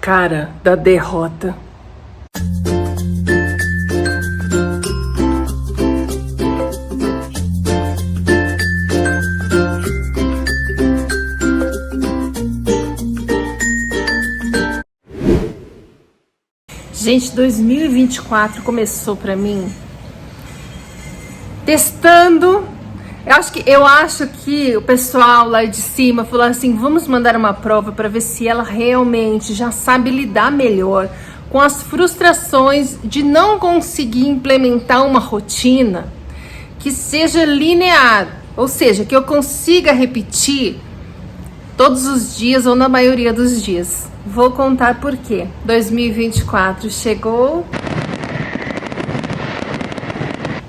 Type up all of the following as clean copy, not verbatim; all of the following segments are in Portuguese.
cara da derrota. Gente, 2024 começou pra mim testando. Eu acho que o pessoal lá de cima falou assim: vamos mandar uma prova para ver se ela realmente já sabe lidar melhor com as frustrações de não conseguir implementar uma rotina que seja linear, ou seja, que eu consiga repetir todos os dias ou na maioria dos dias. Vou contar por quê. 2024 chegou.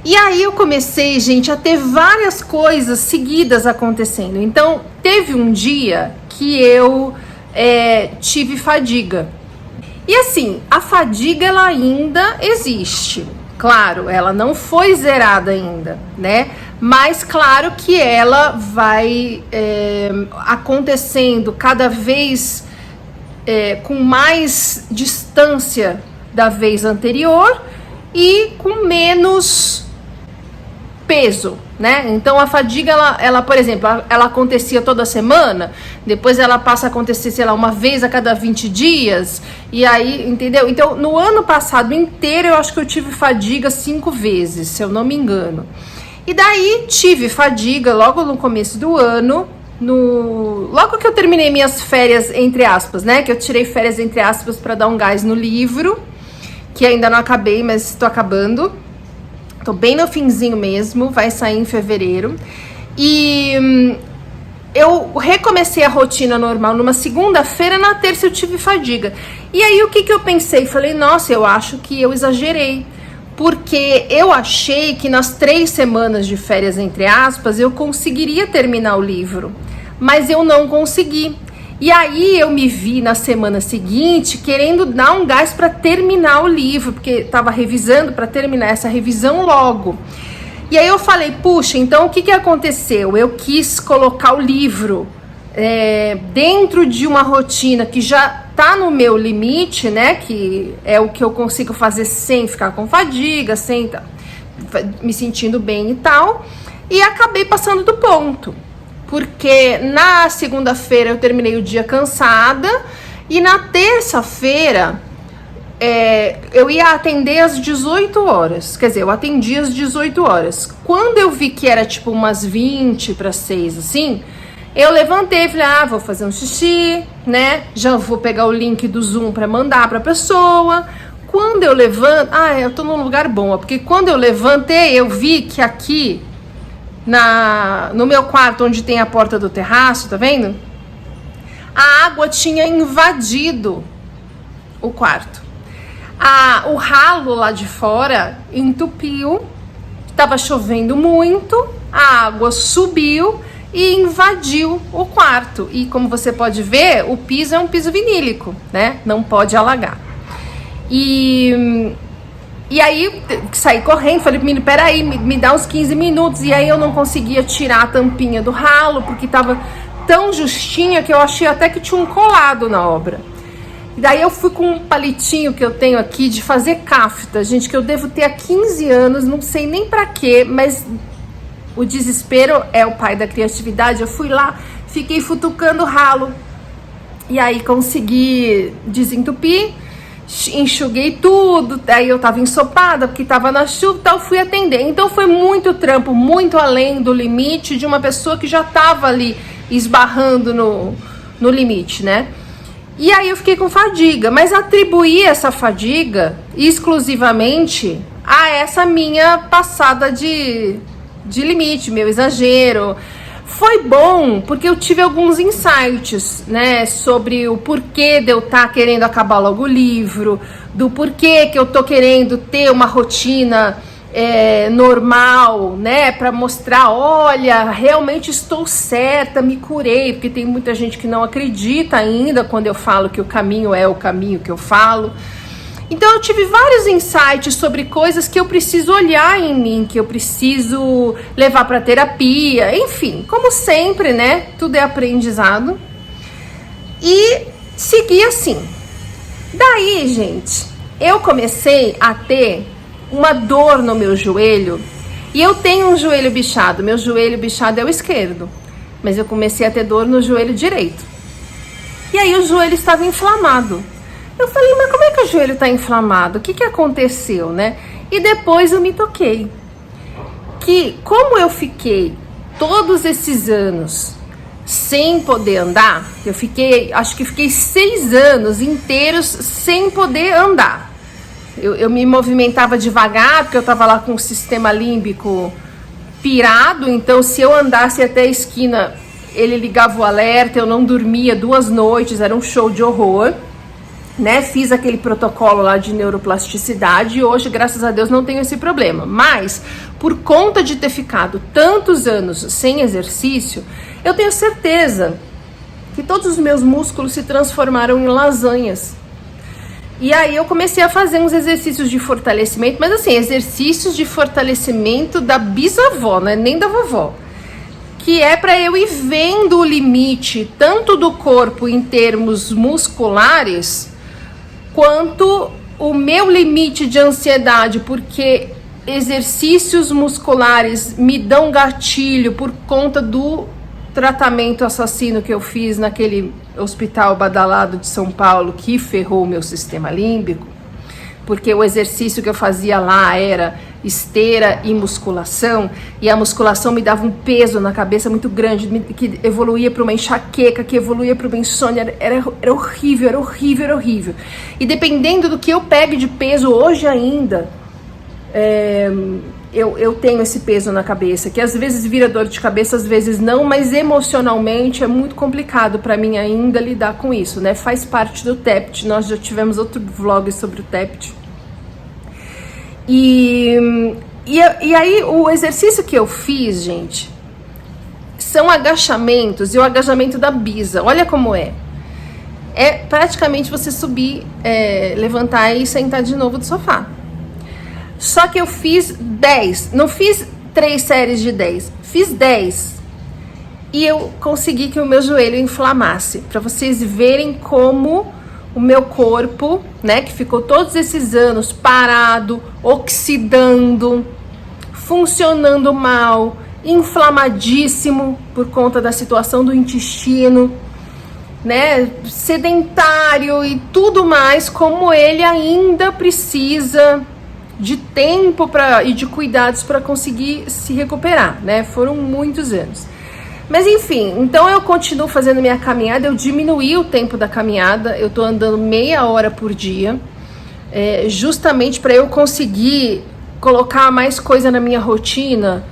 E aí eu comecei, gente, a ter várias coisas seguidas acontecendo. Então, teve um dia que eu tive fadiga. E assim, a fadiga ela ainda existe. Claro, ela não foi zerada ainda, né? Mas claro que ela vai acontecendo cada vez com mais distância da vez anterior e com menos peso, né? Então a fadiga, ela, por exemplo, ela acontecia toda semana, depois ela passa a acontecer, sei lá, uma vez a cada 20 dias, e aí, entendeu? Então, no ano passado inteiro, eu acho que eu tive fadiga 5 vezes, se eu não me engano. E daí, tive fadiga logo no começo do ano, logo que eu terminei minhas férias, entre aspas, né? Que eu tirei férias, entre aspas, para dar um gás no livro, que ainda não acabei, mas estou acabando. Tô bem no finzinho mesmo, vai sair em fevereiro. E eu recomecei a rotina normal numa segunda-feira, na terça eu tive fadiga. E aí o que eu pensei? Falei, nossa, eu acho que eu exagerei. Porque eu achei que nas 3 semanas de férias, entre aspas, eu conseguiria terminar o livro. Mas eu não consegui. E aí eu me vi na semana seguinte querendo dar um gás para terminar o livro, porque estava revisando para terminar essa revisão logo. E aí eu falei, puxa, então o que aconteceu? Eu quis colocar o livro dentro de uma rotina que já tá no meu limite, né? Que é o que eu consigo fazer sem ficar com fadiga, sem me sentindo bem e tal. E acabei passando do ponto. Porque na segunda-feira eu terminei o dia cansada e na terça-feira eu ia atender às 18 horas. Quer dizer, eu atendi às 18 horas. Quando eu vi que era tipo umas 20 para 6, assim, eu levantei e falei, vou fazer um xixi, né? Já vou pegar o link do Zoom para mandar para a pessoa. Quando eu levanto... eu tô num lugar bom, porque quando eu levantei, eu vi que aqui... no meu quarto, onde tem a porta do terraço, tá vendo? A água tinha invadido o quarto. O ralo lá de fora entupiu, tava chovendo muito, a água subiu e invadiu o quarto. E como você pode ver, o piso é um piso vinílico, né? Não pode alagar. E aí, saí correndo, falei, menino, peraí, me dá uns 15 minutos. E aí eu não conseguia tirar a tampinha do ralo, porque tava tão justinha que eu achei até que tinha um colado na obra. E daí eu fui com um palitinho que eu tenho aqui de fazer cafta, gente, que eu devo ter há 15 anos, não sei nem pra quê, mas o desespero é o pai da criatividade. Eu fui lá, fiquei futucando o ralo. E aí consegui desentupir. Enxuguei tudo, aí eu tava ensopada porque tava na chuva e tal, fui atender. Então foi muito trampo, muito além do limite de uma pessoa que já tava ali esbarrando no limite, né? E aí eu fiquei com fadiga, mas atribuí essa fadiga exclusivamente a essa minha passada de limite, meu exagero. Foi bom, porque eu tive alguns insights, né, sobre o porquê de eu estar querendo acabar logo o livro, do porquê que eu tô querendo ter uma rotina normal, né, para mostrar, olha, realmente estou certa, me curei, porque tem muita gente que não acredita ainda quando eu falo que o caminho é o caminho que eu falo. Então eu tive vários insights sobre coisas que eu preciso olhar em mim, que eu preciso levar para terapia, enfim, como sempre, né? Tudo é aprendizado. E segui assim. Daí, gente, eu comecei a ter uma dor no meu joelho. E eu tenho um joelho bichado. Meu joelho bichado é o esquerdo. Mas eu comecei a ter dor no joelho direito. E aí o joelho estava inflamado. Eu falei, mas como é que o joelho está inflamado? O que aconteceu, né? E depois eu me toquei. Que como eu fiquei todos esses anos sem poder andar, acho que fiquei 6 anos inteiros sem poder andar. Eu me movimentava devagar, porque eu estava lá com o sistema límbico pirado, então se eu andasse até a esquina, ele ligava o alerta, eu não dormia 2 noites, era um show de horror, né? Fiz aquele protocolo lá de neuroplasticidade e hoje, graças a Deus, não tenho esse problema. Mas, por conta de ter ficado tantos anos sem exercício, eu tenho certeza que todos os meus músculos se transformaram em lasanhas. E aí eu comecei a fazer uns exercícios de fortalecimento, mas assim, exercícios de fortalecimento da bisavó, né? Nem da vovó. Que é para eu ir vendo o limite, tanto do corpo em termos musculares, quanto o meu limite de ansiedade, porque exercícios musculares me dão gatilho por conta do tratamento assassino que eu fiz naquele hospital badalado de São Paulo, que ferrou o meu sistema límbico, porque o exercício que eu fazia lá era esteira e musculação, e a musculação me dava um peso na cabeça muito grande, que evoluía para uma enxaqueca, que evoluía para uma insônia, era horrível, era horrível, era horrível. E dependendo do que eu pegue de peso hoje ainda, eu tenho esse peso na cabeça, que às vezes vira dor de cabeça, às vezes não, mas emocionalmente é muito complicado para mim ainda lidar com isso, né? Faz parte do TEPT, nós já tivemos outro vlog sobre o TEPT. E aí o exercício que eu fiz, gente, são agachamentos, e o agachamento da bisa, olha como é. É praticamente você subir, levantar e sentar de novo do sofá. Só que eu fiz 10, não fiz 3 séries de 10, fiz 10. E eu consegui que o meu joelho inflamasse, para vocês verem como o meu corpo, né, que ficou todos esses anos parado, oxidando, funcionando mal, inflamadíssimo por conta da situação do intestino, né, sedentário e tudo mais, como ele ainda precisa de tempo e de cuidados para conseguir se recuperar, né? Foram muitos anos. Mas enfim, então eu continuo fazendo minha caminhada, eu diminuí o tempo da caminhada, eu tô andando meia hora por dia, justamente para eu conseguir colocar mais coisa na minha rotina,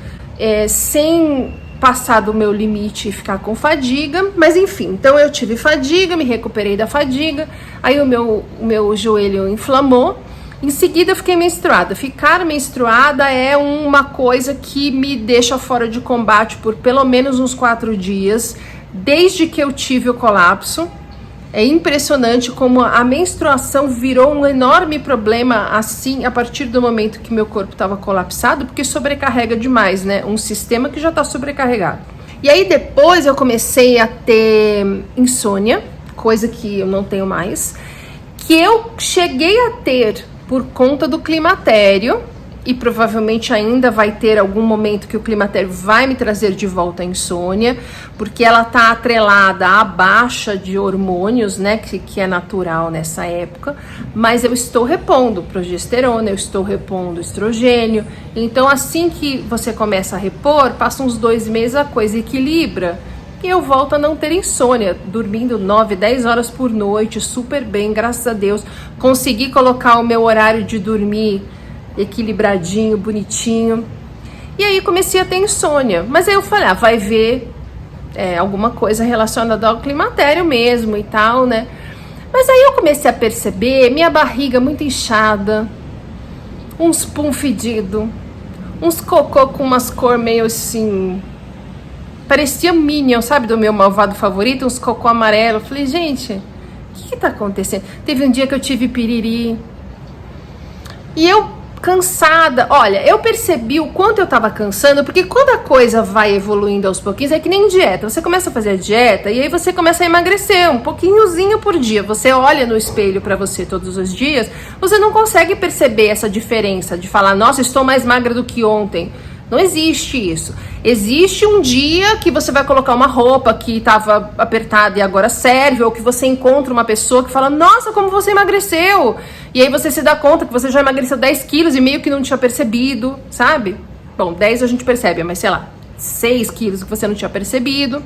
sem passar do meu limite e ficar com fadiga. Mas enfim, então eu tive fadiga, me recuperei da fadiga, aí o meu joelho inflamou. Em seguida eu fiquei menstruada. Ficar menstruada é uma coisa que me deixa fora de combate por pelo menos uns 4 dias, desde que eu tive o colapso. É impressionante como a menstruação virou um enorme problema, assim, a partir do momento que meu corpo estava colapsado, porque sobrecarrega demais, né? Um sistema que já está sobrecarregado. E aí depois eu comecei a ter insônia, coisa que eu não tenho mais, que eu cheguei a ter por conta do climatério, e provavelmente ainda vai ter algum momento que o climatério vai me trazer de volta a insônia, porque ela tá atrelada à baixa de hormônios, né, que é natural nessa época, mas eu estou repondo progesterona, eu estou repondo estrogênio, então assim que você começa a repor, passa uns 2 meses, a coisa equilibra, e eu volto a não ter insônia, dormindo 9, 10 horas por noite, super bem, graças a Deus. Consegui colocar o meu horário de dormir equilibradinho, bonitinho. E aí comecei a ter insônia. Mas aí eu falei, vai ver alguma coisa relacionada ao climatério mesmo e tal, né? Mas aí eu comecei a perceber minha barriga muito inchada, uns pum fedido, uns cocô com umas cor meio assim... Parecia Minion, sabe, do meu malvado favorito, uns cocô amarelo. Eu falei, gente, o que tá acontecendo? Teve um dia que eu tive piriri. E eu cansada. Olha, eu percebi o quanto eu tava cansando, porque quando a coisa vai evoluindo aos pouquinhos, é que nem dieta. Você começa a fazer a dieta e aí você começa a emagrecer um pouquinhozinho por dia. Você olha no espelho pra você todos os dias, você não consegue perceber essa diferença de falar, nossa, estou mais magra do que ontem. Não existe isso. Existe um dia que você vai colocar uma roupa que estava apertada e agora serve, ou que você encontra uma pessoa que fala, nossa, como você emagreceu! E aí você se dá conta que você já emagreceu 10 quilos e meio que não tinha percebido, sabe? Bom, 10 a gente percebe, mas sei lá, 6 quilos que você não tinha percebido.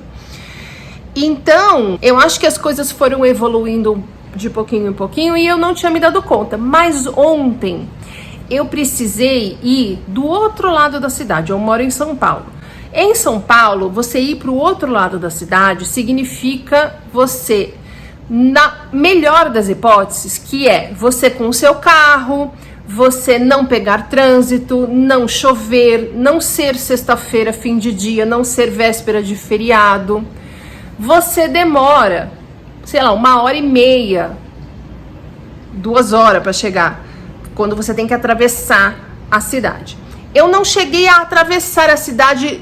Então, eu acho que as coisas foram evoluindo de pouquinho em pouquinho e eu não tinha me dado conta. Mas ontem eu precisei ir do outro lado da cidade. Eu moro em São Paulo. Em São Paulo, você ir para o outro lado da cidade significa você, na melhor das hipóteses, que é você com o seu carro, você não pegar trânsito, não chover, não ser sexta-feira, fim de dia, não ser véspera de feriado. Você demora, sei lá, 1h30, 2 horas para chegar, quando você tem que atravessar a cidade. Eu não cheguei a atravessar a cidade,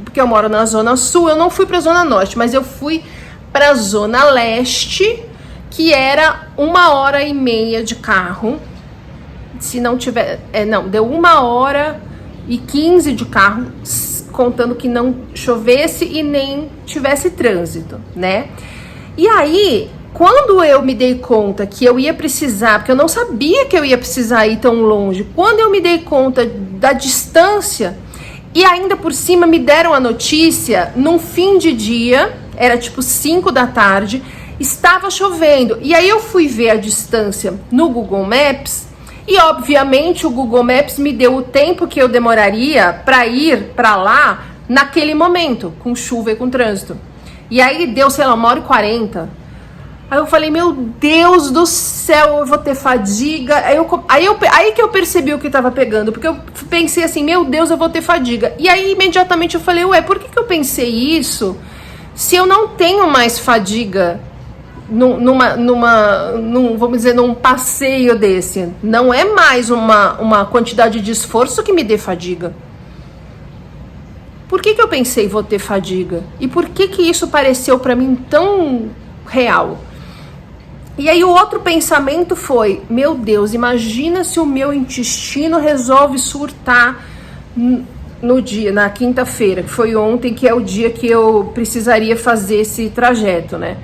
porque eu moro na Zona Sul, eu não fui para a Zona Norte, mas eu fui para a Zona Leste, que era 1h30 de carro. Se não tiver, deu 1h15 de carro, contando que não chovesse e nem tivesse trânsito, né? E aí, quando eu me dei conta que eu ia precisar, porque eu não sabia que eu ia precisar ir tão longe, quando eu me dei conta da distância, e ainda por cima me deram a notícia, num fim de dia, era tipo 5 da tarde, estava chovendo. E aí eu fui ver a distância no Google Maps, e obviamente o Google Maps me deu o tempo que eu demoraria para ir para lá naquele momento, com chuva e com trânsito. E aí deu, sei lá, 1h40. Aí eu falei, meu Deus do céu, eu vou ter fadiga. Aí que eu percebi o que tava pegando, porque eu pensei assim, meu Deus, eu vou ter fadiga. E aí imediatamente eu falei, ué, por que eu pensei isso se eu não tenho mais fadiga vamos dizer, num passeio desse? Não é mais uma quantidade de esforço que me dê fadiga. Por que eu pensei vou ter fadiga? E por que isso pareceu pra mim tão real? E aí o outro pensamento foi, meu Deus, imagina se o meu intestino resolve surtar na quinta-feira, que foi ontem, que é o dia que eu precisaria fazer esse trajeto, né?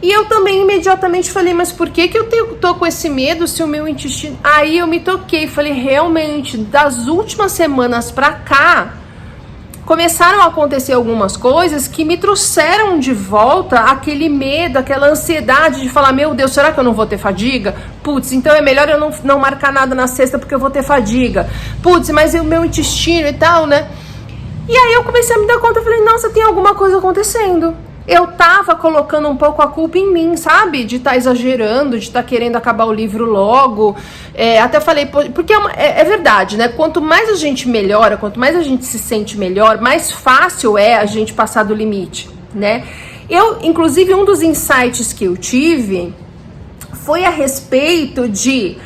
E eu também imediatamente falei, mas por que eu tô com esse medo se o meu intestino... Aí eu me toquei, falei, realmente, das últimas semanas pra cá, começaram a acontecer algumas coisas que me trouxeram de volta aquele medo, aquela ansiedade de falar, meu Deus, será que eu não vou ter fadiga? Putz, então é melhor eu não marcar nada na sexta porque eu vou ter fadiga. Putz, mas e o meu intestino e tal, né? E aí eu comecei a me dar conta, eu falei, nossa, tem alguma coisa acontecendo. Eu tava colocando um pouco a culpa em mim, sabe? De estar exagerando, de estar querendo acabar o livro logo. Até falei, porque é verdade, né? Quanto mais a gente melhora, quanto mais a gente se sente melhor, mais fácil é a gente passar do limite, né? Inclusive, um dos insights que eu tive foi a respeito de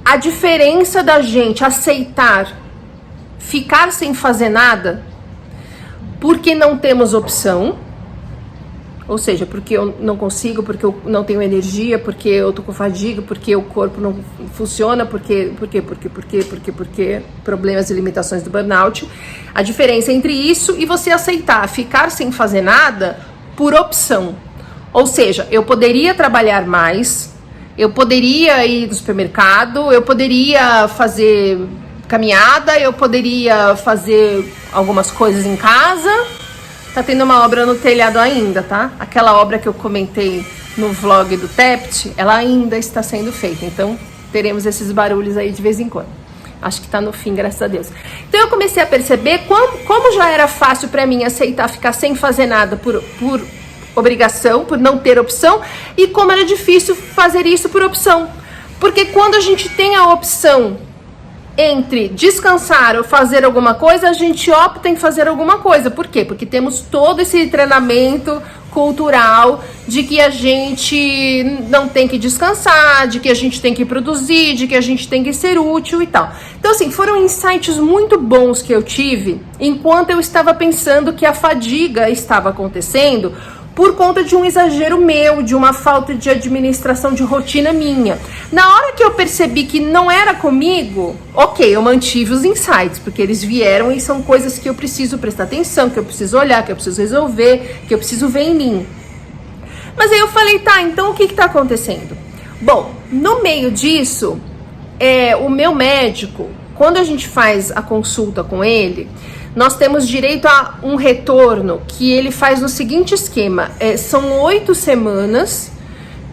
a diferença da gente aceitar ficar sem fazer nada porque não temos opção. Ou seja, porque eu não consigo, porque eu não tenho energia, porque eu tô com fadiga, porque o corpo não funciona, porque problemas e limitações do burnout. A diferença entre isso e você aceitar ficar sem fazer nada por opção. Ou seja, eu poderia trabalhar mais, eu poderia ir no supermercado, eu poderia fazer caminhada, eu poderia fazer algumas coisas em casa. Tá tendo uma obra no telhado ainda, tá? Aquela obra que eu comentei no vlog do TEPT, ela ainda está sendo feita. Então, teremos esses barulhos aí de vez em quando. Acho que tá no fim, graças a Deus. Então, eu comecei a perceber como já era fácil pra mim aceitar ficar sem fazer nada por obrigação, por não ter opção, e como era difícil fazer isso por opção. Porque quando a gente tem a opção entre descansar ou fazer alguma coisa, a gente opta em fazer alguma coisa. Por quê? Porque temos todo esse treinamento cultural de que a gente não tem que descansar, de que a gente tem que produzir, de que a gente tem que ser útil e tal. Então, assim, foram insights muito bons que eu tive enquanto eu estava pensando que a fadiga estava acontecendo por conta de um exagero meu, de uma falta de administração de rotina minha. Na hora que eu percebi que não era comigo, ok, eu mantive os insights, porque eles vieram e são coisas que eu preciso prestar atenção, que eu preciso olhar, que eu preciso resolver, que eu preciso ver em mim. Mas aí eu falei, tá, então o que tá acontecendo? Bom, no meio disso, o meu médico, quando a gente faz a consulta com ele, nós temos direito a um retorno que ele faz no seguinte esquema, são 8 semanas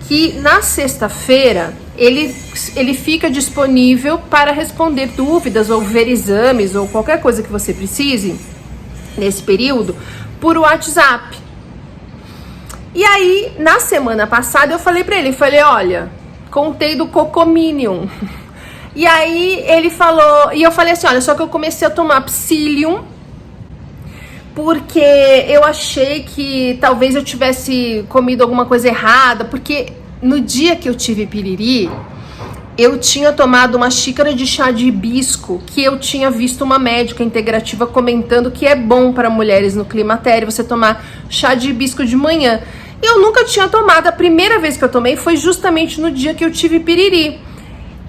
que na sexta-feira ele fica disponível para responder dúvidas ou ver exames ou qualquer coisa que você precise nesse período por WhatsApp. E aí, na semana passada, eu falei pra ele, olha, contei do Cocominion. E aí ele falou, e eu falei assim, olha, só que eu comecei a tomar Psyllium, porque eu achei que talvez eu tivesse comido alguma coisa errada, porque no dia que eu tive piriri, eu tinha tomado uma xícara de chá de hibisco, que eu tinha visto uma médica integrativa comentando que é bom para mulheres no climatério você tomar chá de hibisco de manhã. E eu nunca tinha tomado, a primeira vez que eu tomei foi justamente no dia que eu tive piriri.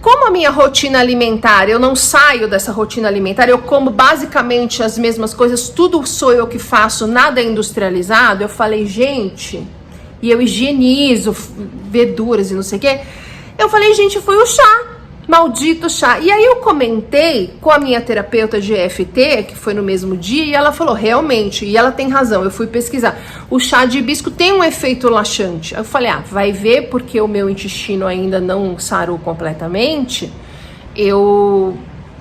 Como a minha rotina alimentar, eu não saio dessa rotina alimentar, eu como basicamente as mesmas coisas, tudo sou eu que faço, nada é industrializado, eu falei, gente, e eu higienizo verduras e não sei o quê, eu falei, gente, foi o chá, maldito chá. E aí eu comentei com a minha terapeuta de EFT, que foi no mesmo dia, e ela falou, realmente, e ela tem razão, eu fui pesquisar, o chá de hibisco tem um efeito laxante. Eu falei, vai ver, porque o meu intestino ainda não sarou completamente, eu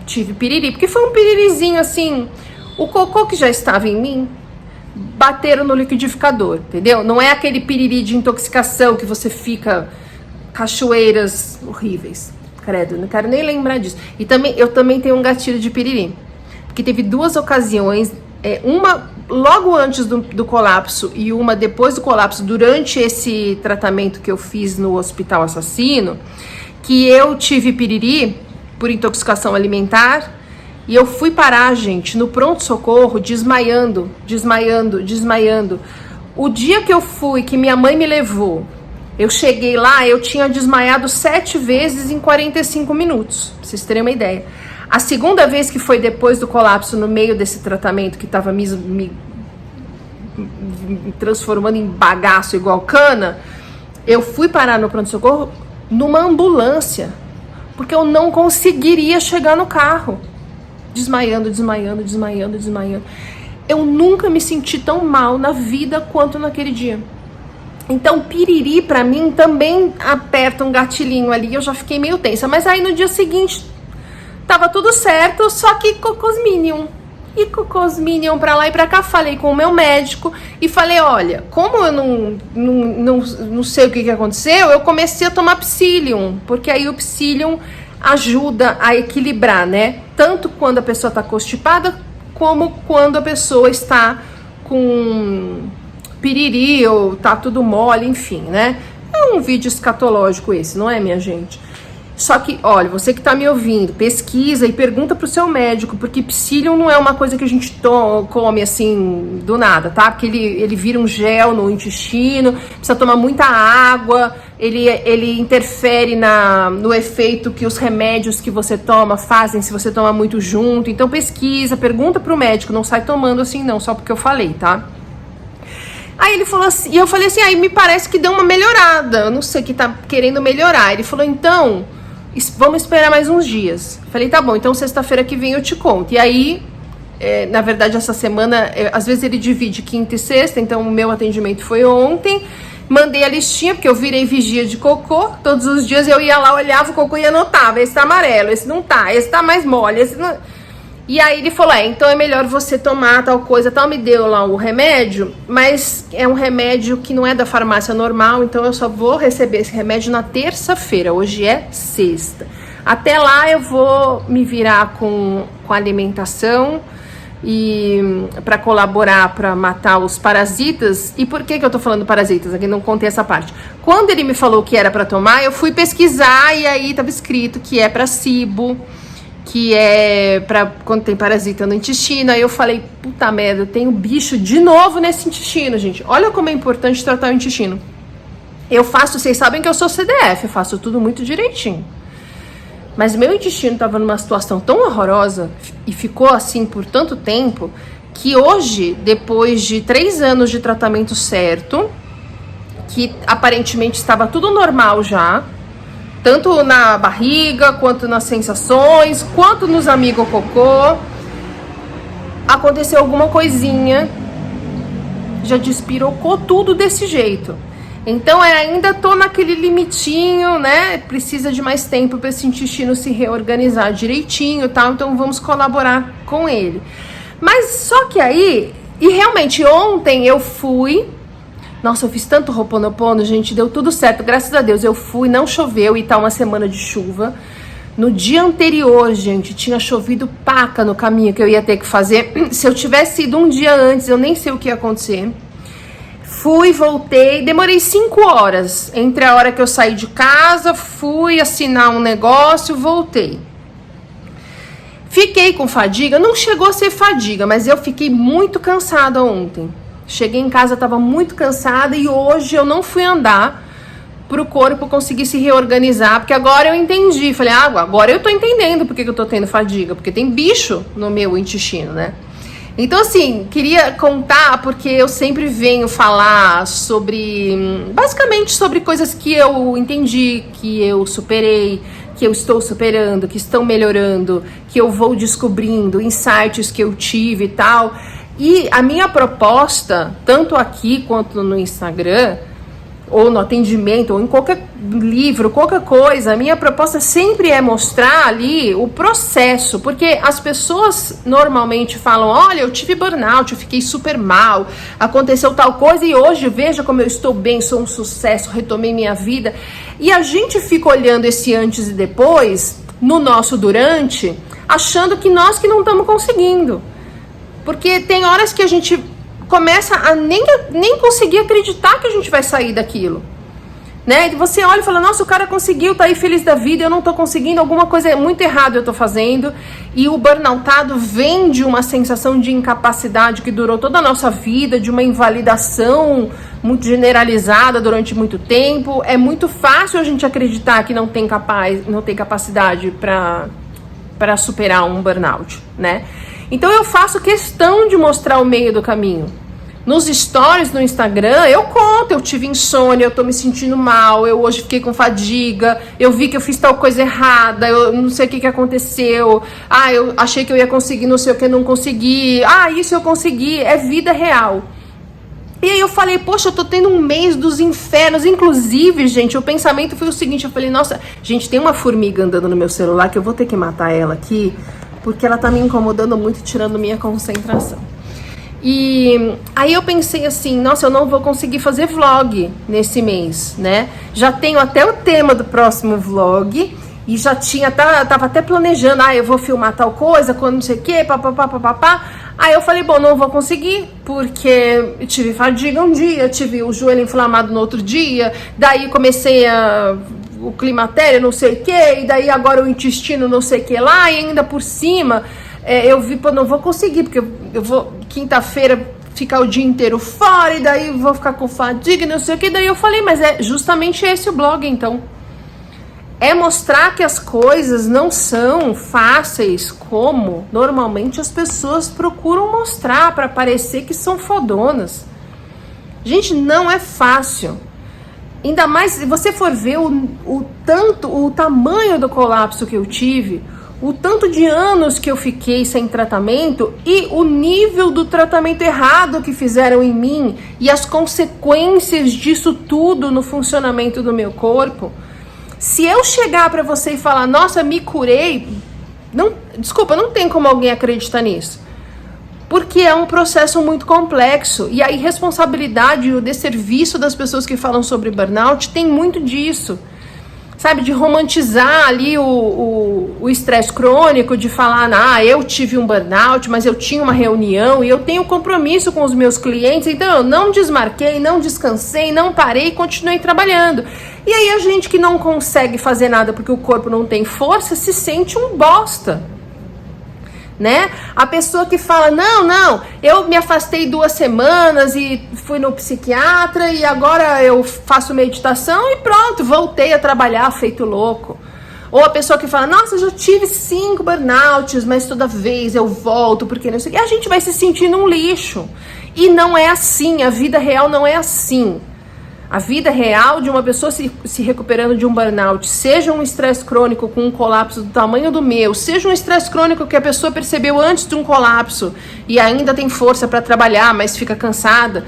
tive piriri, porque foi um piririzinho assim, o cocô que já estava em mim, bateram no liquidificador, entendeu? Não é aquele piriri de intoxicação que você fica cachoeiras horríveis. Credo, não quero nem lembrar disso. E eu também tenho um gatilho de piriri. Porque teve 2 ocasiões, uma logo antes do colapso e uma depois do colapso, durante esse tratamento que eu fiz no Hospital Assassino, que eu tive piriri por intoxicação alimentar e eu fui parar, gente, no pronto-socorro, desmaiando. O dia que eu fui, que minha mãe me levou, eu cheguei lá, eu tinha desmaiado 7 vezes em 45 minutos, pra vocês terem uma ideia. A segunda vez, que foi depois do colapso, no meio desse tratamento que tava me transformando em bagaço igual cana, eu fui parar no pronto-socorro numa ambulância, porque eu não conseguiria chegar no carro. Desmaiando. Eu nunca me senti tão mal na vida quanto naquele dia. Então, piriri pra mim também aperta um gatilhinho ali, eu já fiquei meio tensa. Mas aí no dia seguinte, tava tudo certo, só que Cocosminion. E Cocosminion pra lá e pra cá, falei com o meu médico e falei, olha, como eu não sei o que aconteceu, eu comecei a tomar Psyllium, porque aí o Psyllium ajuda a equilibrar, né? Tanto quando a pessoa tá constipada, como quando a pessoa está com piriri ou tá tudo mole, enfim, né? É um vídeo escatológico esse, não é, minha gente? Só que, olha, você que tá me ouvindo, pesquisa e pergunta pro seu médico, porque Psyllium não é uma coisa que a gente come assim do nada, tá? Porque ele vira um gel no intestino, precisa tomar muita água, ele interfere no efeito que os remédios que você toma fazem se você toma muito junto. Então pesquisa, pergunta pro médico, não sai tomando assim não, só porque eu falei, tá? Aí ele falou assim, e eu falei assim, aí me parece que deu uma melhorada, eu não sei que tá querendo melhorar. Ele falou, então, vamos esperar mais uns dias. Falei, tá bom, então sexta-feira que vem eu te conto. E aí, na verdade, essa semana, às vezes ele divide quinta e sexta, então o meu atendimento foi ontem. Mandei a listinha, porque eu virei vigia de cocô. Todos os dias eu ia lá, olhava o cocô e anotava, esse tá amarelo, esse não tá, esse tá mais mole, esse não... E aí ele falou, então é melhor você tomar tal coisa, tal, me deu lá o remédio, mas é um remédio que não é da farmácia normal, então eu só vou receber esse remédio na terça-feira, hoje é sexta. Até lá eu vou me virar com alimentação, e para colaborar, para matar os parasitas. E por que eu tô falando parasitas? Aqui não contei essa parte. Quando ele me falou que era para tomar, eu fui pesquisar e aí tava escrito que é para SIBO, que é para quando tem parasita no intestino. Aí eu falei, puta merda, eu tenho bicho de novo nesse intestino, gente. Olha como é importante tratar o intestino. Eu faço, vocês sabem que eu sou CDF, eu faço tudo muito direitinho. Mas meu intestino estava numa situação tão horrorosa e ficou assim por tanto tempo, que hoje, depois de 3 anos de tratamento certo, que aparentemente estava tudo normal já, tanto na barriga, quanto nas sensações, quanto nos amigos cocô, aconteceu alguma coisinha, já despirocou tudo desse jeito. Então ainda tô naquele limitinho, né? Precisa de mais tempo para esse intestino se reorganizar direitinho e tal, então vamos colaborar com ele. Mas só que aí, e realmente ontem eu fui, nossa, eu fiz tanto Ho'oponopono, gente, deu tudo certo, graças a Deus. Eu fui, não choveu e tá uma semana de chuva. No dia anterior, gente, tinha chovido paca no caminho que eu ia ter que fazer. Se eu tivesse ido um dia antes, eu nem sei o que ia acontecer. Fui, voltei, demorei 5 horas entre a hora que eu saí de casa, fui assinar um negócio, voltei. Fiquei com fadiga, não chegou a ser fadiga, mas eu fiquei muito cansada ontem. Cheguei em casa, estava muito cansada e hoje eu não fui andar para o corpo conseguir se reorganizar, porque agora eu entendi. Falei, agora eu tô entendendo porque que eu tô tendo fadiga, porque tem bicho no meu intestino, né? Então, assim, queria contar porque eu sempre venho falar sobre, basicamente sobre coisas que eu entendi, que eu superei, que eu estou superando, que estão melhorando, que eu vou descobrindo, insights que eu tive e tal. E a minha proposta, tanto aqui quanto no Instagram, ou no atendimento, ou em qualquer livro, qualquer coisa, a minha proposta sempre é mostrar ali o processo, porque as pessoas normalmente falam, olha, eu tive burnout, eu fiquei super mal, aconteceu tal coisa e hoje veja como eu estou bem, sou um sucesso, retomei minha vida. E a gente fica olhando esse antes e depois, no nosso durante, achando que nós que não estamos conseguindo. Porque tem horas que a gente começa a nem conseguir acreditar que a gente vai sair daquilo, né? E você olha e fala, nossa, o cara conseguiu, tá aí feliz da vida, eu não tô conseguindo, alguma coisa muito errada eu tô fazendo. E o burnoutado vem de uma sensação de incapacidade que durou toda a nossa vida, de uma invalidação muito generalizada durante muito tempo. É muito fácil a gente acreditar que não tem capacidade para superar um burnout, né? Então eu faço questão de mostrar o meio do caminho. Nos stories no Instagram, eu conto, eu tive insônia, eu tô me sentindo mal, eu hoje fiquei com fadiga, eu vi que eu fiz tal coisa errada, eu não sei o que aconteceu, eu achei que eu ia conseguir, não sei o que, não consegui, isso eu consegui, é vida real. E aí eu falei, poxa, eu tô tendo um mês dos infernos. Inclusive, gente, o pensamento foi o seguinte, eu falei, nossa, gente, tem uma formiga andando no meu celular que eu vou ter que matar ela aqui, porque ela tá me incomodando muito, tirando minha concentração. E aí eu pensei assim, nossa, eu não vou conseguir fazer vlog nesse mês, né? Já tenho até o tema do próximo vlog e já tava até planejando, eu vou filmar tal coisa, quando não sei o que, papapá. Aí eu falei, bom, não vou conseguir, porque eu tive fadiga um dia, tive o joelho inflamado no outro dia, daí comecei o climatério, não sei o que, e daí agora o intestino, não sei o que lá, e ainda por cima, eu vi, pô, não vou conseguir, porque eu vou, quinta-feira, ficar o dia inteiro fora, e daí vou ficar com fadiga, não sei o que, daí eu falei, mas é justamente esse o blog, então. É mostrar que as coisas não são fáceis como normalmente as pessoas procuram mostrar para parecer que são fodonas. Gente, não é fácil. Ainda mais se você for ver o tamanho do colapso que eu tive, o tanto de anos que eu fiquei sem tratamento e o nível do tratamento errado que fizeram em mim e as consequências disso tudo no funcionamento do meu corpo. Se eu chegar pra você e falar, nossa, me curei, desculpa, não tem como alguém acreditar nisso. Porque é um processo muito complexo e a irresponsabilidade e o desserviço das pessoas que falam sobre burnout tem muito disso. sabe, de romantizar ali o estresse crônico, de falar, eu tive um burnout, mas eu tinha uma reunião e eu tenho compromisso com os meus clientes, então eu não desmarquei, não descansei, não parei e continuei trabalhando. E aí a gente que não consegue fazer nada porque o corpo não tem força, se sente um bosta. Né? A pessoa que fala, não, eu me afastei 2 semanas e fui no psiquiatra e agora eu faço meditação e pronto, voltei a trabalhar feito louco. Ou a pessoa que fala, nossa, eu já tive 5 burnouts, mas toda vez eu volto, porque não sei o que. A gente vai se sentindo um lixo. E não é assim, a vida real não é assim. A vida real de uma pessoa se recuperando de um burnout, seja um estresse crônico com um colapso do tamanho do meu, seja um estresse crônico que a pessoa percebeu antes de um colapso e ainda tem força para trabalhar, mas fica cansada.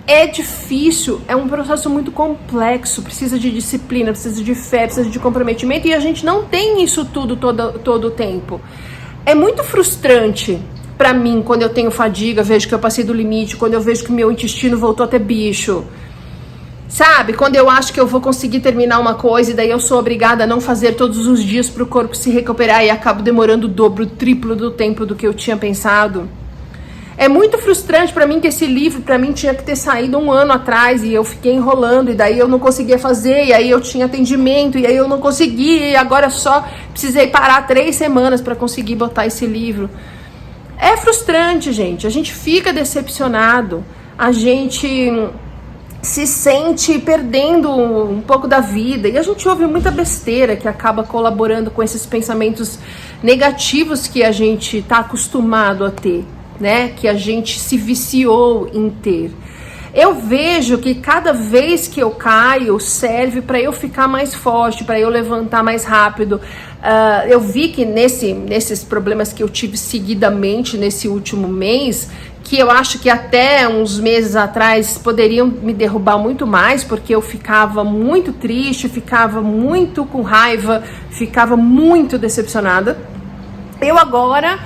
É difícil, é um processo muito complexo, precisa de disciplina, precisa de fé, precisa de comprometimento, e a gente não tem isso tudo todo o tempo. É muito frustrante pra mim, quando eu tenho fadiga, vejo que eu passei do limite, quando eu vejo que meu intestino voltou a ter bicho, sabe? Quando eu acho que eu vou conseguir terminar uma coisa e daí eu sou obrigada a não fazer todos os dias pro corpo se recuperar e acabo demorando o dobro, o triplo do tempo do que eu tinha pensado. É muito frustrante pra mim que esse livro, pra mim, tinha que ter saído 1 ano atrás e eu fiquei enrolando e daí eu não conseguia fazer e aí eu tinha atendimento e aí eu não consegui e agora só precisei parar 3 semanas pra conseguir botar esse livro. É frustrante, gente. A gente fica decepcionado. A gente se sente perdendo um pouco da vida. E a gente ouve muita besteira que acaba colaborando com esses pensamentos negativos que a gente está acostumado a ter, né? Que a gente se viciou em ter. Eu vejo que cada vez que eu caio serve para eu ficar mais forte, para eu levantar mais rápido. Eu vi que nesses problemas que eu tive seguidamente nesse último mês, que eu acho que até uns meses atrás poderiam me derrubar muito mais, porque eu ficava muito triste, ficava muito com raiva, ficava muito decepcionada. Eu agora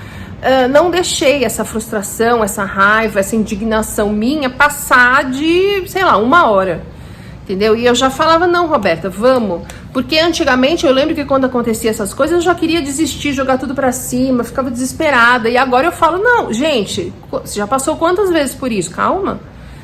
não deixei essa frustração, essa raiva, essa indignação minha passar de, 1 hora, entendeu? E eu já falava, não, Roberta, vamos, porque antigamente eu lembro que quando acontecia essas coisas eu já queria desistir, jogar tudo pra cima, ficava desesperada, e agora eu falo, não, gente, você já passou quantas vezes por isso? Calma,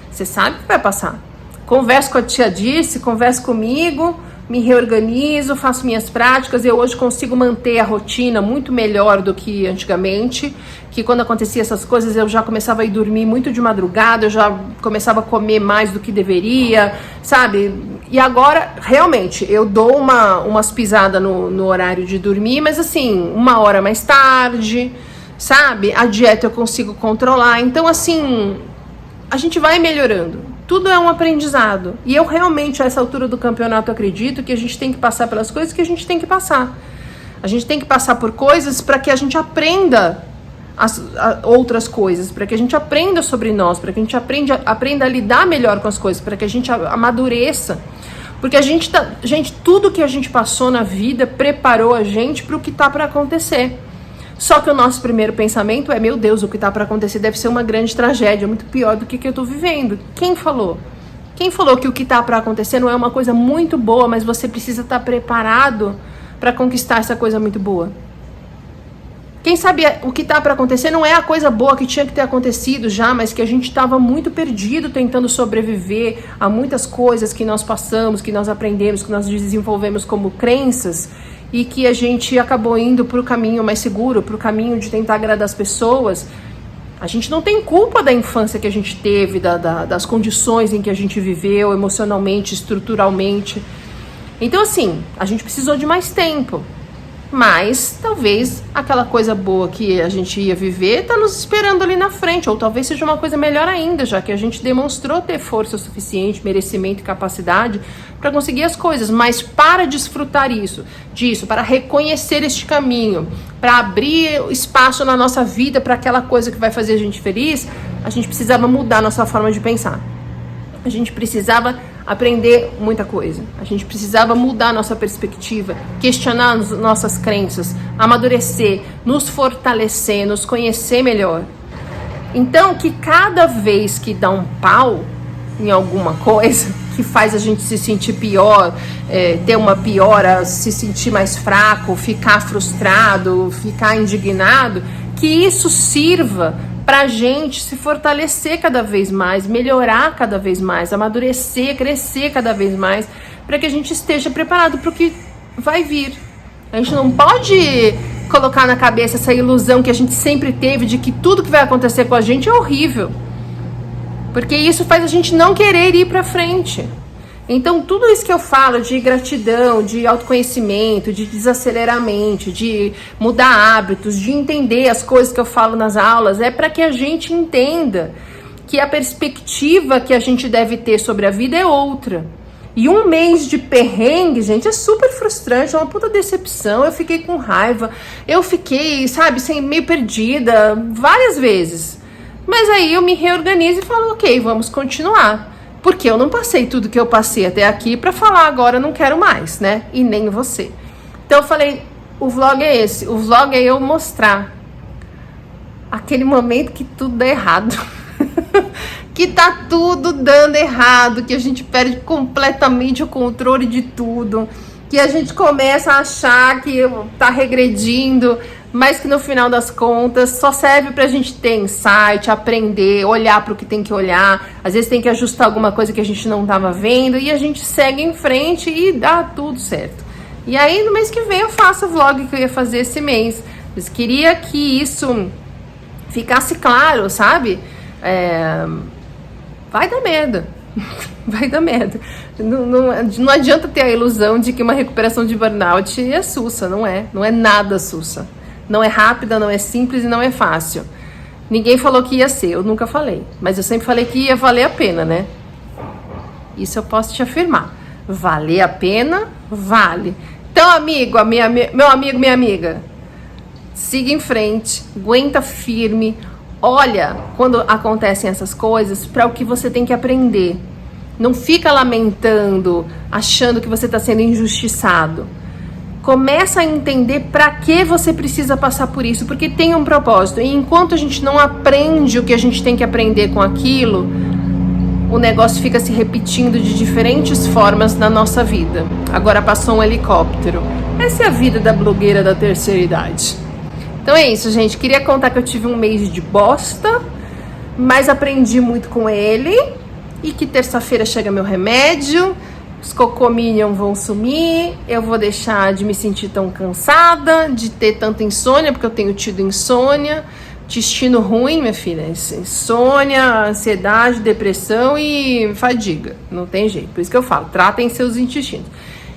você sabe que vai passar. Converso com a tia Dirce, converso comigo, me reorganizo, faço minhas práticas. Eu hoje consigo manter a rotina muito melhor do que antigamente, que quando acontecia essas coisas eu já começava a ir dormir muito de madrugada, eu já começava a comer mais do que deveria, sabe? E agora, realmente, eu dou umas pisadas no horário de dormir, mas assim, 1 hora mais tarde, sabe? A dieta eu consigo controlar, então assim, a gente vai melhorando. Tudo é um aprendizado. E eu realmente, a essa altura do campeonato, acredito que a gente tem que passar pelas coisas que a gente tem que passar. A gente tem que passar por coisas para que a gente aprenda outras coisas, para que a gente aprenda sobre nós, para que a gente aprenda a lidar melhor com as coisas, para que a gente amadureça. Porque gente, tudo que a gente passou na vida preparou a gente para o que está para acontecer. Só que o nosso primeiro pensamento é, meu Deus, o que está para acontecer deve ser uma grande tragédia, muito pior do que eu estou vivendo. Quem falou? Quem falou que o que está para acontecer não é uma coisa muito boa, mas você precisa estar preparado para conquistar essa coisa muito boa? Quem sabe o que está para acontecer não é a coisa boa que tinha que ter acontecido já, mas que a gente estava muito perdido tentando sobreviver a muitas coisas que nós passamos, que nós aprendemos, que nós desenvolvemos como crenças, e que a gente acabou indo para o caminho mais seguro, para o caminho de tentar agradar as pessoas. A gente não tem culpa da infância que a gente teve, das condições em que a gente viveu emocionalmente, estruturalmente. Então, assim, a gente precisou de mais tempo. Mas talvez aquela coisa boa que a gente ia viver está nos esperando ali na frente, ou talvez seja uma coisa melhor ainda, já que a gente demonstrou ter força suficiente, merecimento e capacidade para conseguir as coisas. Mas para desfrutar disso, para reconhecer este caminho, para abrir espaço na nossa vida para aquela coisa que vai fazer a gente feliz, a gente precisava mudar nossa forma de pensar. A gente precisava aprender muita coisa. A gente precisava mudar nossa perspectiva, questionar nossas crenças, amadurecer, nos fortalecer, nos conhecer melhor. Então, que cada vez que dá um pau em alguma coisa, que faz a gente se sentir pior, ter uma piora, se sentir mais fraco, ficar frustrado, ficar indignado, que isso sirva pra gente se fortalecer cada vez mais, melhorar cada vez mais, amadurecer, crescer cada vez mais, para que a gente esteja preparado para o que vai vir. A gente não pode colocar na cabeça essa ilusão que a gente sempre teve de que tudo que vai acontecer com a gente é horrível, porque isso faz a gente não querer ir para frente. Então tudo isso que eu falo de gratidão, de autoconhecimento, de desacelerar a mente, de mudar hábitos, de entender as coisas que eu falo nas aulas, é para que a gente entenda que a perspectiva que a gente deve ter sobre a vida é outra. E um mês de perrengue, gente, é super frustrante, é uma puta decepção. Eu fiquei com raiva, eu fiquei, sabe, meio perdida várias vezes. Mas aí eu me reorganizo e falo, ok, vamos continuar. Porque eu não passei tudo que eu passei até aqui pra falar agora não quero mais, né? E nem você. Então eu falei, o vlog é esse. O vlog é eu mostrar aquele momento que tudo dá errado. Que tá tudo dando errado, que a gente perde completamente o controle de tudo, que a gente começa a achar que tá regredindo, mas que no final das contas só serve pra gente ter insight, aprender, olhar pro que tem que olhar, às vezes tem que ajustar alguma coisa que a gente não tava vendo e a gente segue em frente e dá tudo certo. E aí no mês que vem eu faço o vlog que eu ia fazer esse mês, mas queria que isso ficasse claro, sabe? Vai dar merda. Vai dar merda. Não adianta ter a ilusão de que uma recuperação de burnout é sussa, não é. Não é nada sussa. Não é rápida, não é simples e não é fácil. Ninguém falou que ia ser, eu nunca falei. Mas eu sempre falei que ia valer a pena, né? Isso eu posso te afirmar. Valer a pena, vale. Então, amigo, meu amigo, minha amiga, siga em frente, aguenta firme. Olha, quando acontecem essas coisas, para o que você tem que aprender. Não fica lamentando, achando que você está sendo injustiçado. Começa a entender para que você precisa passar por isso, porque tem um propósito. E enquanto a gente não aprende o que a gente tem que aprender com aquilo, o negócio fica se repetindo de diferentes formas na nossa vida. Agora passou um helicóptero. Essa é a vida da blogueira da terceira idade. Então é isso, gente. Queria contar que eu tive um mês de bosta, mas aprendi muito com ele. E que terça-feira chega meu remédio, os cocominion vão sumir, eu vou deixar de me sentir tão cansada, de ter tanta insônia, porque eu tenho tido insônia, intestino ruim, minha filha. Insônia, ansiedade, depressão e fadiga. Não tem jeito. Por isso que eu falo, tratem seus intestinos.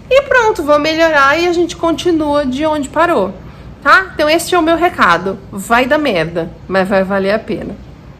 E pronto, vou melhorar e a gente continua de onde parou. Tá? Então esse é o meu recado. Vai dar merda, mas vai valer a pena.